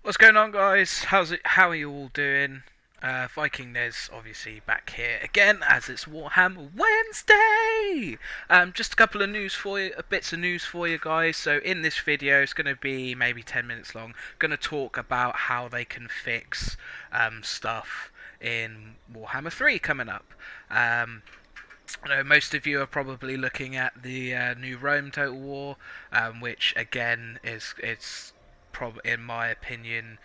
What's going on, guys? How are you all doing? Viking Nez obviously back here again as it's Warhammer Wednesday. Just a couple of bits of news for you guys. So in this video, it's going to be maybe 10 minutes long. Going to talk about how they can fix stuff in Warhammer 3 coming up. I know most of you are probably looking at the new Rome Total War, which again is in my opinion,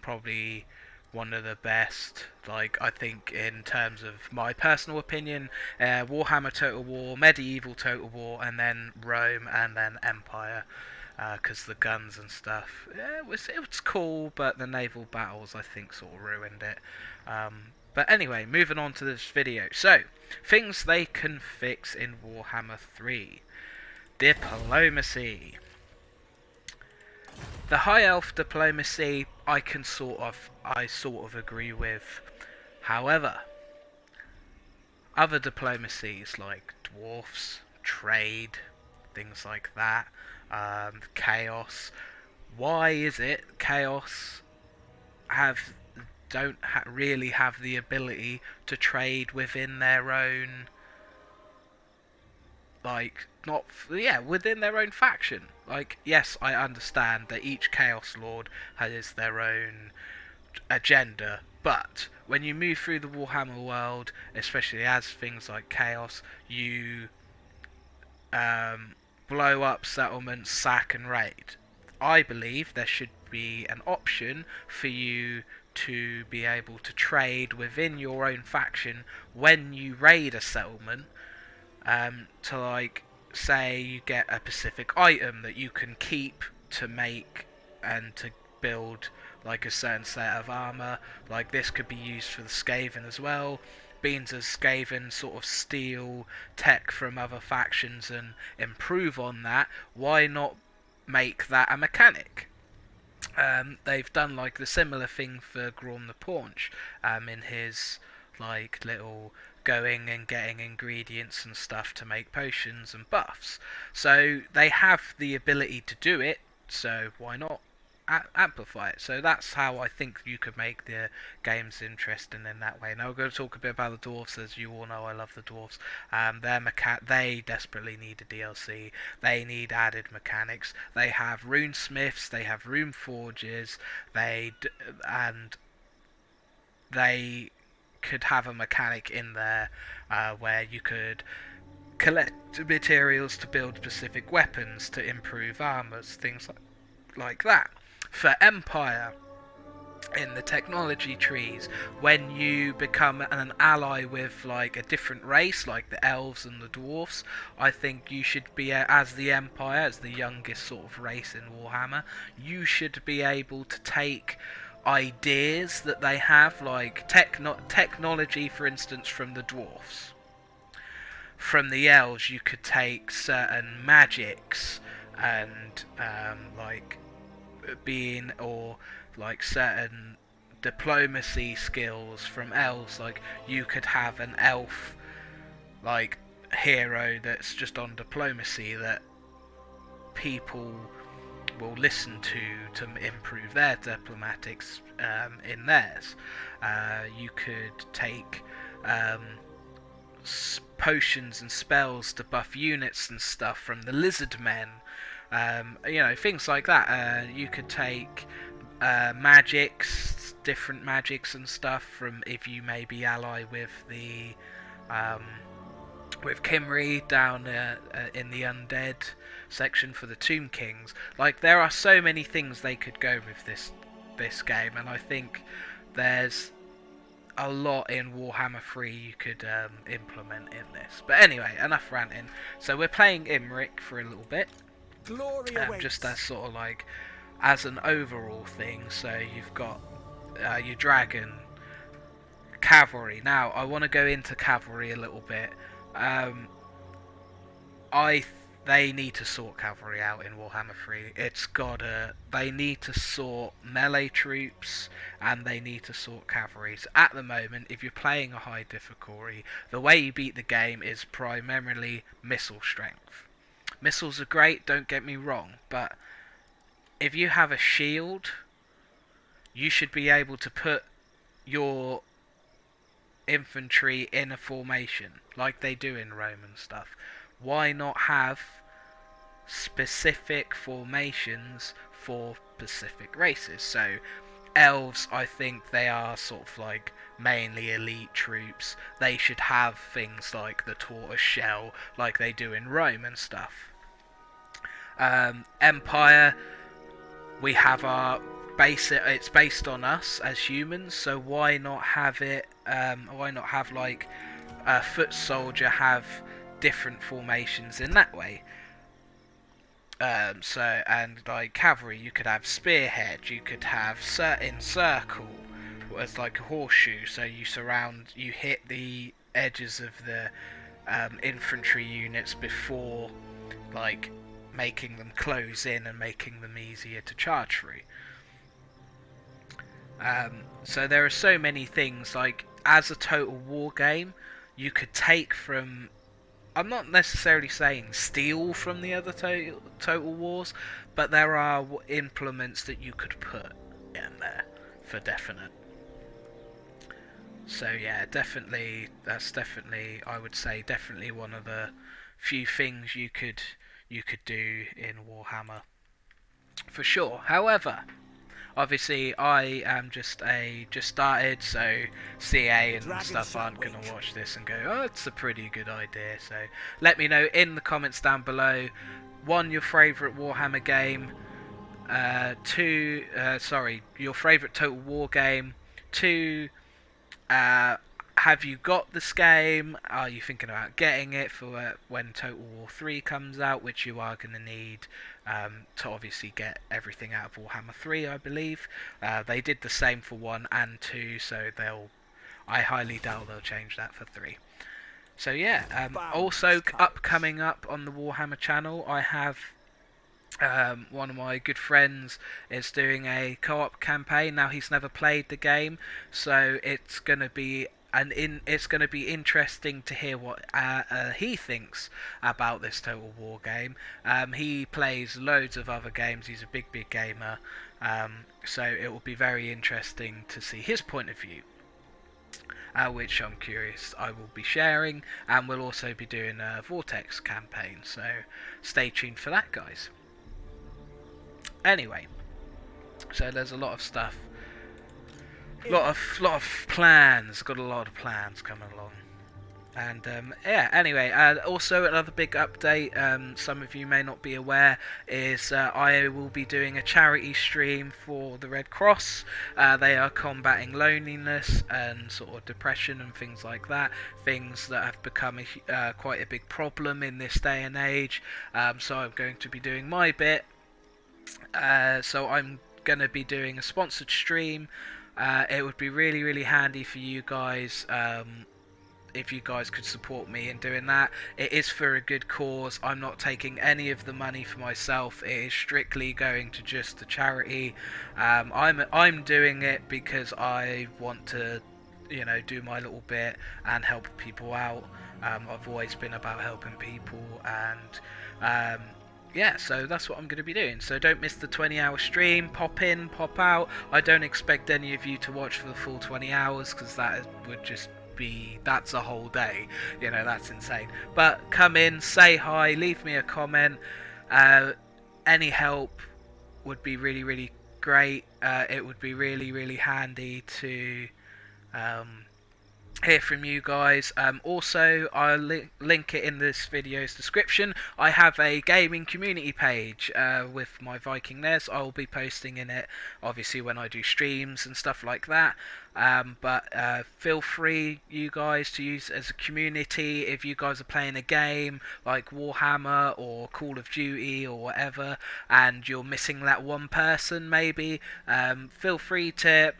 probably one of the best. Like, I think in terms of my personal opinion, Warhammer Total War, Medieval Total War, and then Rome, and then Empire. Because the guns and stuff, yeah, it was cool, but the naval battles I think sort of ruined it. But anyway, moving on to this video. So, things they can fix in Warhammer 3. Diplomacy. The high elf diplomacy I sort of agree with. However, other diplomacies like dwarfs, trade, things like that, chaos. Why is it chaos don't really have the ability to trade within their own, like, not yeah, within their own faction? Like, yes, I understand that each chaos lord has their own agenda, but when you move through the Warhammer world, especially as things like chaos, you blow up settlements, sack and raid. I believe there should be an option for you to be able to trade within your own faction when you raid a settlement, to, like, say you get a specific item that you can keep to make and to build like a certain set of armor. Like, this could be used for the Skaven as well. Beans as Skaven sort of steal tech from other factions and improve on that. Why not make that a mechanic? They've done like the similar thing for Gorm the Paunch, in his like little going and getting ingredients and stuff to make potions and buffs. So they have the ability to do it, so why not amplify it? So that's how I think you could make the games interesting in that way. Now we're going to talk a bit about the dwarves. As you all know, I love the dwarves. They desperately need a DLC. They need added mechanics. They have rune smiths, they have rune forges, and they could have a mechanic in there where you could collect materials to build specific weapons to improve armors, things like that. For Empire, in the technology trees, when you become an ally with like a different race, like the elves and the dwarfs, I think you should be, as the Empire, as the youngest sort of race in Warhammer, you should be able to take ideas that they have, like technology, for instance, from the dwarfs. From the elves, you could take certain magics and like being, or like certain diplomacy skills from elves. Like, you could have an elf like hero that's just on diplomacy that people will listen to improve their diplomatics in theirs. You could take potions and spells to buff units and stuff from the lizard men. Things like that. You could take different magics and stuff from, if you maybe ally with the with Kimri down in the undead section for the Tomb Kings. Like, there are so many things they could go with this game, and I think there's a lot in Warhammer 3 you could implement in this. But anyway, enough ranting. So we're playing Imric for a little bit, just as sort of like as an overall thing. So you've got your dragon, cavalry. Now I want to go into cavalry a little bit. They need to sort cavalry out in Warhammer 3. They need to sort melee troops, and they need to sort cavalry. So at the moment, if you're playing a high difficulty, the way you beat the game is primarily missile strength. Missiles are great, don't get me wrong, but if you have a shield you should be able to put your infantry in a formation like they do in Rome and stuff. Why not have specific formations for specific races? So elves, I think they are sort of like mainly elite troops. They should have things like the tortoise shell like they do in Rome and stuff. Empire, we have our base. It's based on us as humans, so why not have it? Why not have like a foot soldier have different formations in that way? And like cavalry, you could have spearhead. You could have in circle as like a horseshoe. So you hit the edges of the infantry units before like making them close in and making them easier to charge through. So there are so many things, like as a total war game, you could take from, I'm not necessarily saying steal from the other total wars, but there are implements that you could put in there for definite. So yeah, definitely, that's definitely, I would say, definitely one of the few things you could do in Warhammer for sure. However, obviously I am just started, so CA and stuff aren't going to watch this and go, oh, it's a pretty good idea. So let me know in the comments down below, 1, your favourite Warhammer game, 2, your favourite Total War game, 2, have you got this game? Are you thinking about getting it for when Total War 3 comes out, which you are going to need to obviously get everything out of Warhammer 3, I believe. They did the same for 1 and 2, so I highly doubt they'll change that for 3. So yeah, also coming up on the Warhammer channel, I have one of my good friends is doing a co-op campaign. Now, he's never played the game, so it's going to be interesting to hear what he thinks about this Total War game. He plays loads of other games. He's a big gamer, so it will be very interesting to see his point of view, which I'm curious I will be sharing, and we'll also be doing a Vortex campaign, so stay tuned for that, guys. Anyway, so there's a lot of stuff. Lot of plans. Got a lot of plans coming along. And yeah, anyway, also another big update, some of you may not be aware, is I will be doing a charity stream for the Red Cross. They are combating loneliness and sort of depression and things like that, things that have become quite a big problem in this day and age. So I'm going to be doing my bit. So I'm going to be doing a sponsored stream. It would be really handy for you guys if you guys could support me in doing that. It is for a good cause. I'm not taking any of the money for myself. It is strictly going to just the charity. I'm doing it because I want to, do my little bit and help people out. I've always been about helping people, and yeah, so that's what I'm going to be doing. So don't miss the 20-hour stream. Pop in, pop out. I don't expect any of you to watch for the full 20 hours because that would just be, that's a whole day. That's insane. But come in, say hi, leave me a comment. Any help would be really great. It would be really handy to hear from you guys. Also, I'll link it in this video's description. I have a gaming community page with my Viking Nez. I'll be posting in it obviously when I do streams and stuff like that. But feel free, you guys, to use it as a community. If you guys are playing a game like Warhammer or Call of Duty or whatever, and you're missing that one person maybe, feel free to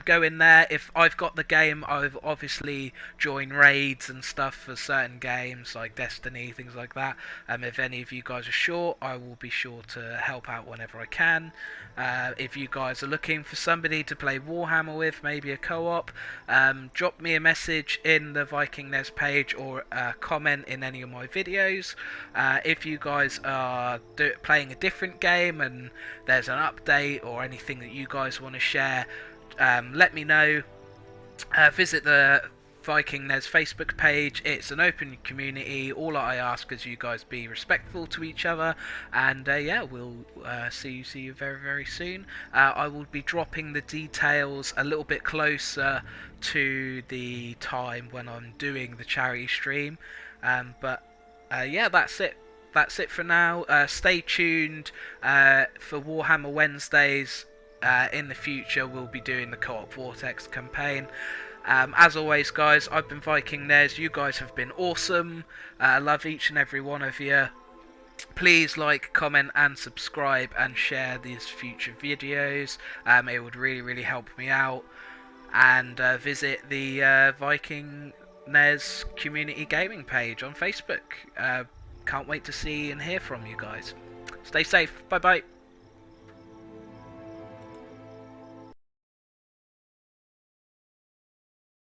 Go in there. If I've got the game, I've obviously joined raids and stuff for certain games like Destiny, things like that. If any of you guys are short, I will be sure to help out whenever I can. If you guys are looking for somebody to play Warhammer with, maybe a co-op, drop me a message in the Viking Nez page or comment in any of my videos. If you guys are playing a different game and there's an update or anything that you guys want to share, let me know. Visit the Viking Nez Facebook page. It's an open community. All I ask is you guys be respectful to each other, and yeah, we'll see you very, very soon. I will be dropping the details a little bit closer to the time when I'm doing the charity stream, but yeah, that's it. That's it for now. Stay tuned for Warhammer Wednesdays. In the future, we'll be doing the Co-op Vortex campaign. As always, guys, I've been Viking Nez. You guys have been awesome. I love each and every one of you. Please like, comment, and subscribe, and share these future videos. It would really, really help me out. And visit the Viking Nez community gaming page on Facebook. Can't wait to see and hear from you guys. Stay safe. Bye bye.